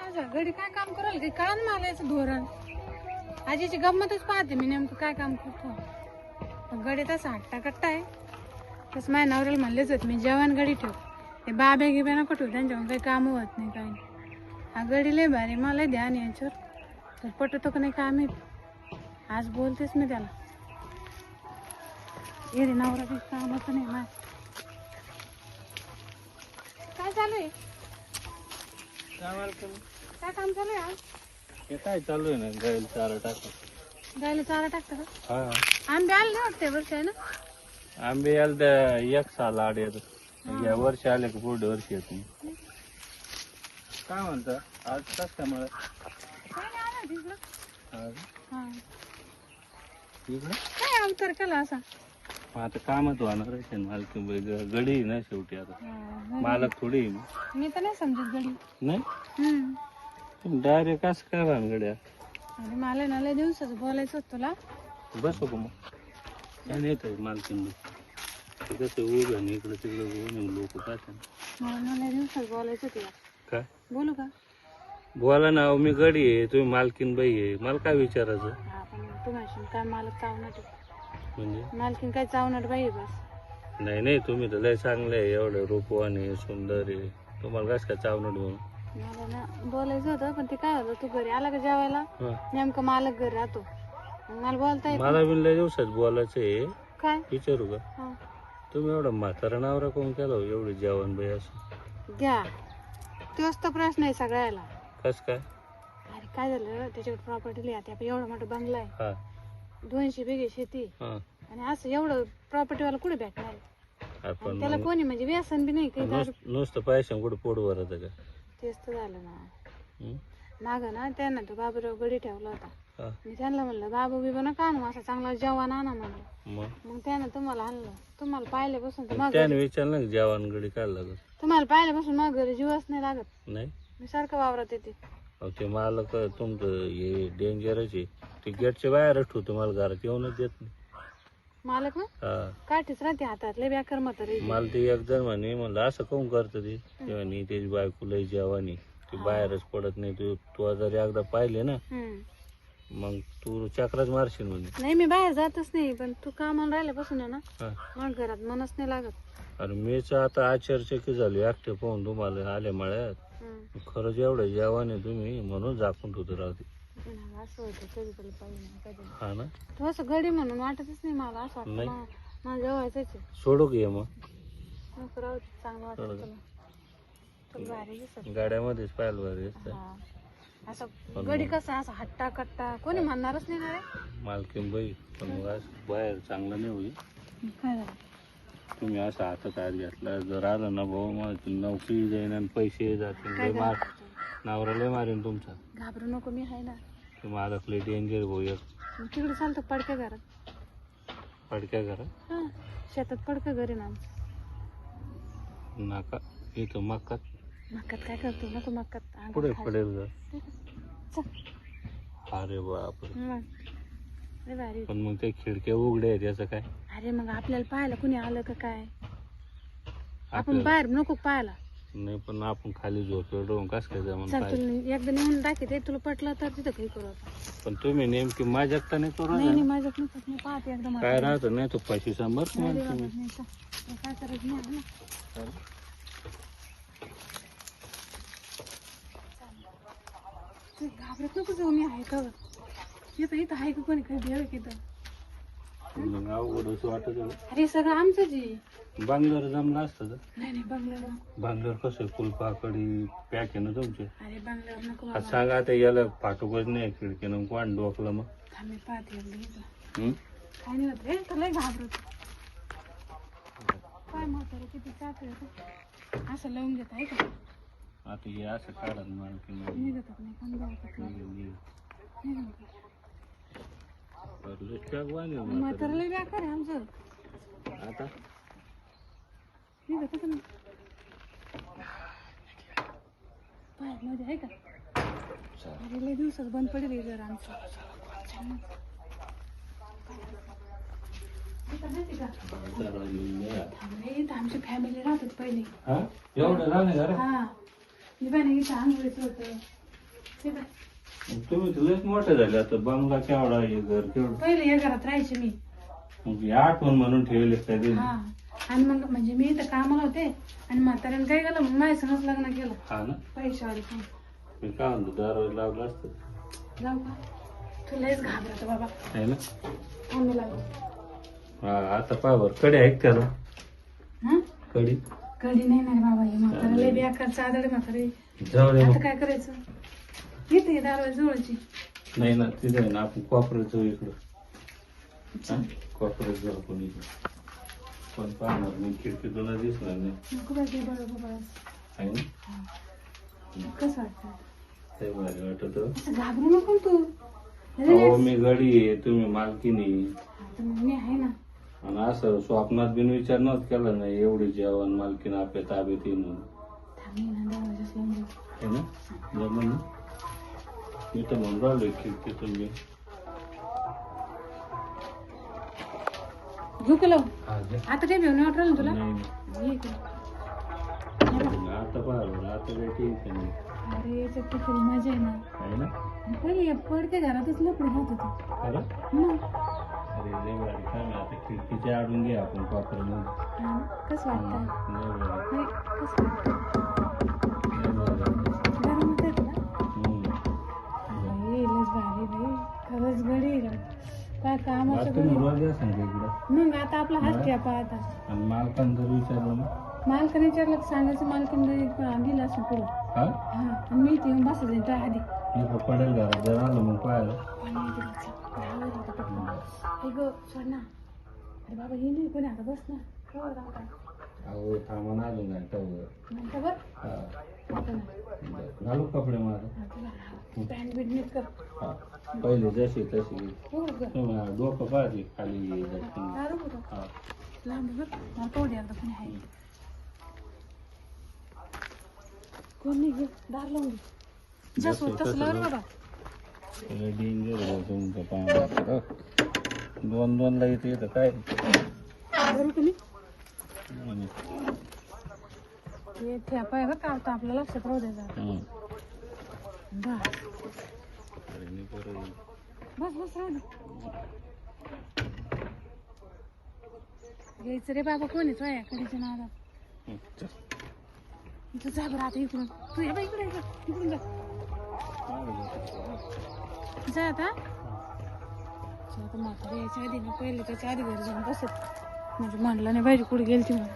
माझ्या गडी काय काम कराल की कळण मला याचं धोरण. आजीची गंमतच पाहते मी नेमकं काय काम करतो. गडी तसा हट्टा कट्टा आहे. तसं माझ्या नवऱ्याला म्हणलेच होत मी जेवण गडी ठेव. ते बाब्या गिब्या नको ठेव, त्यांच्यावर काही काम होत नाही काही नाही. हा गडी लय भारी, मला ध्यान याच्यावर तर पटतो का नाही काय माहित. आज बोलतेच मी त्याला. ये रे नवरा काही कामाचं नाही माझ. काय चालू आहे? काय काम चालू आहे आज? हे काय चालू आहे ना, गायला चारा टाकतो. गायला चारा टाकता का? हा, आंबे आले नाही वाटते वर्ष आहे ना? आंबे यायला त्या एक साल आड येत. या वर्षी आले का पुढे वर्षी येत नाही. काय म्हणता आज कस काय मला काय नाही आला तिकडं. हा इकडे काय अवतार केला असा? आता कामच होणार आहे मालकी गडी आहे ना शेवटी. आता हा, मालक थोडी आहे मी. मी तर नाही समजत गडी. नाही डायरेक्ट असं काय भानगड्या. अरे मला ना लय दिवसाचं बोलायचं होतं तुला. बसो का मग काय नाही तर मालकीन कसं उभं नाही इकडं तिकडं लोक काय मला ना लय दिवसाचं बोलायचं तुला. काय बोलू का? बोला ना, मी गडी आहे तुम्ही मालकीन बाई आहे, मला काय विचारायचं. हा पण तू म्हणशील काय मालक चावणार म्हणजे मालकीन काय चावणार बाई बस. नाही नाही, तुम्ही तर लय चांगले आहे, एवढं रूपवान आहे सुंदर आहे, तुम्हाला कसं काय चावणार म्हणून. मला ना बोलायचं होतं पण ते काय होतं तू घरी आला का जेवायला नेमकं मालक घरी राहतो. मला बोलता येत मला बी लय दिवसात बोलायचं आहे. काय विचारू का? हा. तुम्ही एवढा म्हातारा नवरा कोण केला हो, एवढी जेवण बाई असं घ्या तोच तर प्रश्न आहे सगळ्याला. कस काय? अरे काय झालं त्याच्याकडे प्रॉपर्टी लिहा आपण एवढा मोठा बंगला आहे, हा 200 बिघे शेती हा आणि असं एवढं प्रॉपर्टी वाला कुठे भेटणार आहे? आपण आणि त्याला कोणी म्हणजे व्यसन बी नाही काही दारू. नुसतं पैसे कुठं पोट भरत का? तेच तर झालं ना. हं? माग ना त्यांना तो बाबूराव गडी ठेवला होता. हा. मी त्यांना म्हणलं बाबू बिबा नका आणू, असा चांगला जेवण आणा म्हणलं. मग त्यानं तुम्हाला आणलं. तुम्हाला पाहिल्यापासून तर त्याने विचारलं ना जेवण गडी काय लागत. तुम्हाला पाहिल्यापासून मग घरी जीवच नाही लागत. नाही मी सारखं वावरात येते. अहो ते मालक तुमचं हे डेंजरच आहे. ते गेटच्या बाहेरच ठेवतो, मला घरात येऊनच देत नाही. मालक ना हा काठीच राहते हातात, लय बेकार म्हातारी. मला ते एक जण म्हणे, म्हणलं असं काऊन करतं ते म्हणे त्याची बायको लय जेवानी, ती बाहेरच पडत नाही. तू जर एकदा पाहिले ना मग तू चक्राच मारशील म्हणे. नाही मी बाहेर जातच नाही, पण तू कामाला राहिल्यापासून आहे ना हा. मग घरात मनच नाही लागत. अरे मीच आता आश्चर्यचकित झालो एकटे पाहून तुम्हाला आले मळ्यात. खरंच एवढं जेवण आहे तुम्ही, म्हणून झाकून ठेवतो राहते. असं होतं कधीतरी पाहिजे कधी. हा ना, तू असं गडी म्हणून वाटतच नाही मला. असं नाही. वाटतं मला जेवायचंच आहे. सोडू घे मग. नको राहू दे, चांगलं वाटत तुला. तुला भारी दिसत. गाड्यामध्येच पाहिलं बरं दिसतं. हा. असं गडी कसं असं हट्टा कट्टा कोणी म्हणणारच नाही ना रे. मालकीन बाई पण मग असं बाहेर चांगलं नाही होईल. काय झालं? तुम्ही असं हातात हात घेतला जर आलं ना भाऊ, मग नोकरी जाईन आणि पैसे जातील. लय मार नवरा लय मारेन तुमचा. घाबरू नको, मी आहे ना. ते मालक लय डेंजर भाऊ. एक मग तिकडे चालतं पडक्या घरात. पडक्या घरात हा शेतात पडकं घरी ना आमचं. नाका इथं मक्कात मक्कात काय करतो नको मक्कात. पुढे पडेल का? चल. अरे बापरे. मग लय भारी. पण मग ते खिडक्या उघड्या आहेत याचं काय? अरे मग आपल्याला पाहायला कुणी आलं का काय? आपण आपल्याला बाहेर नको पाहायला. नाही, पण आपण खाली झोपेल राहून कसं काय जमून चल पाहिजे. तुला एकदा नेऊन दाखवते, तुला पटलं तर तिथं काही करू आपण. पण तुम्ही नेमकी माझ्यात तर नाही करू नाही नाही ना? माझ्यात नको, मी पाहते एकदा मला. काय राहतं नाही तो पैसे सांभार नाही रे तुम्ही. बाबा, नाही चल. तुला काय करायचं नाही आहे ना. तू घाबरत नको जाऊ, मी आहे तर. इथं इथं आहे का कोणी काही देव की इथं? मग अवघड असं वाटत होतं. अरे सगळं आमचंच आहे. बांगल्यावर जमलं असतं तर. नाही नाही बंगल्यावर. बांगल्यावर कसं फुलपाकडी पॅक आहे ना तुमचे. अरे बंगल्यावर नको आता बाबा. सांगा आता याला फाटूकच नाही खिडकीनं कोण डोकलं मग. थांब मी पाहते एकदा इथं. हं? काय नाही होत रे, तुला लय घाबरत. काय म्हातारे किती चाकरी होतं. असं लावून घेत आहे का? आता हे असं काढा ना मालकीन. निघत नाही पण जातात नाही. म्हातारा लय बेकार आहे आमचं. आता निघत नाही. बाहेर मध्ये आहे का? अरे लय दिवसात बंद पडेल हे घर आमचं. इथं माहिती का? थांब, इथं आमची फॅमिली राहतात पहिले. एवढं झालं घर. हा मी पण इथं आंघोळीचं होतं. हे काय? मग तुम्ही तर लयच मोठे झाले आता. बंगला केवढा, हे घर केवढं. पहिले या घरात राहायचे मी. मग ही आठवण म्हणून ठेवले काय ते. हा आणि मग म्हणजे मी इथं कामाला होते आणि म्हाताऱ्याने काय केलं मग माझ्या संगच लग्न केलं. हा ना. पैशावाले पण. मी काय म्हणतो, दारू लावलं असतं. जाऊ का? तू लयच घाबरत बाबा. आहे ना. आम्ही लागलो. हा आता पहा बरं, कडी ऐक त्याला. हा कडी कधी नाही ना रे बाबा, हे म्हातारा लय बेकार चादड म्हातारे. जाऊ दे आता मग. काय करायचं? इथे दारू जवळची. नाही ना, तिथे आहे ना, आपण कोपऱ्यात जाऊ इकडं. हा? कोपऱ्यात जाऊ आपण इकडं. पण पाहणार मी खिडकीतून दिसणार नाही. नको बाई ते बरं बाबा. आहे ना. कसं वाटतं? ते भारी वाटत. असं घाबरू नको ना तू. अहो मी गडी आहे, तुम्ही मालकीनी. आता मग मी आहे ना. आणि असं स्वप्नात बिन विचार नव्हता केला नाही, एवढी जेवण मालकीन आपल्या ताब्यात येईन म्हणून. थांब मी ना दरवाजाच लावून देऊ. है ना. जमून ना. मी तर म्हणून राहिलोय खिडकीतून मी. झुकलो. हा, जा. आता काही घेऊन वाटलं ना तुला? नाही नाही. ये इकडे. आता पाहा, आता काही टेन्शन नाही. अरे याच्यात तर खरी मजा आहे ना. आहे ना. पहिले पडते घरातच लपडे होत होते. खरं. मग अरे लय भारी काम आहे. आता खिडकीच्या आडून घे आपण कोपऱ्यामध्ये. हा, कसं वाटतं? लय भारी. नाही, कसं वाटतं? लय भारी वाटतं. गरम होतंय तुला? हम्म. बाई, लयच भारी बाई. खरंच गडी आहे गं. काय कामाचं आता गडी. तुम्ही रोज या सांगा इकडं. मग आता आपला हाच घ्या पाहता. आणि मालकानं जर विचारलं ना. मालकाने विचारलं की सांगायचं मालकीने दिलं असं पुढं. हा. हा आणि मी इथे येऊन बसायचं त्या आधी. इकडं पडेल घरात जर आलं मग पाहिलं. पण मी तिला राहावं होतं पटकन. हे गं सोड ना. अरे बाबा हे नाही कोणी आता बस ना. कवर राहता. अहो थांबा ना अजून घंटावर. म्हणता बरं. हा. आता नाही. घालू कपडे माझं. हा, तुला राहावं. पॅन्ट बीट नीट कर. हा. पहिले जशी तशी. हो गं. तुम्ही डोकं पाहिजे खाली जरा. दारू होतं. हा. लांब बघ. मला तोड यायला कोणी आहे. कोण नाही घे. दार लावून घे. जसं होतं तसं लावर बाबा. डेंजर आहे तुमचं पाहणं. दोन दोन ला येते तर काय. दारू तुम्ही हे ठेपा आहे बरं का आता आपल्या लक्षात राहू द्यायचं. बस बस राहू दे. घ्यायचं रे बाबा कोणी तुझ्या कडीच्या नादात. तू जा बरं आता इकडून. तू ये बा इकडे इकडून जा. जा आता. आता म्हातारी यायच्या आधी ना पहिले त्याच्या आधी घरी जाऊन बसत म्हणजे म्हणलं नाही पाहिजे कुठे गेली ती म्हणून.